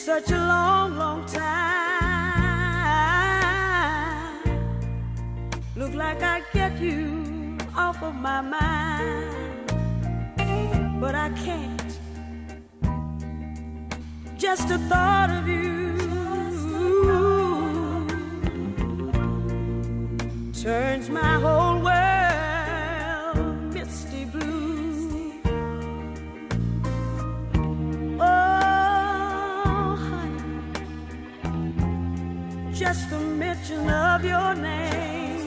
such a long, long time. Look like I'd get you off of my mind, but I can't. Just the thought of you turns my whole world misty blue. Oh, honey, just the mention of your name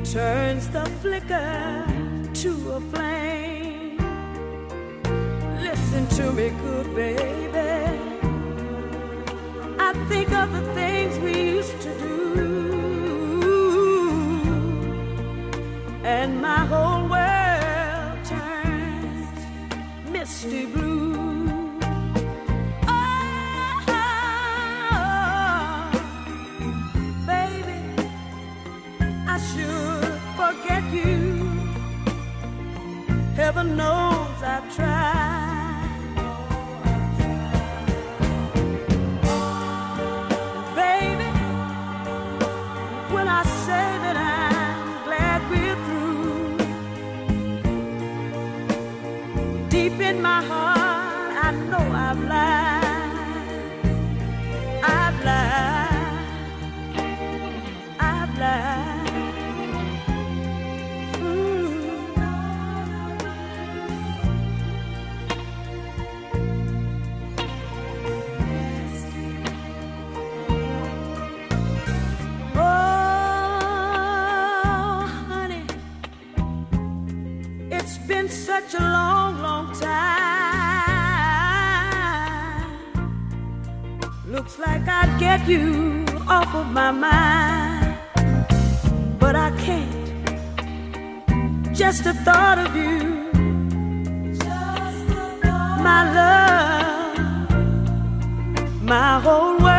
turns the flicker to a flame. Listen to me, good baby. I think of the things we used to do, and my whole world turns misty blue. Oh, baby, I should forget you. Heaven knows I've tried. Deep in my heart, I know I've lied. I've lied. I've lied. Oh, honey, it's been such a long, long time. Looks like I'd get you off of my mind, but I can't. Just the thought of you, my love, my whole world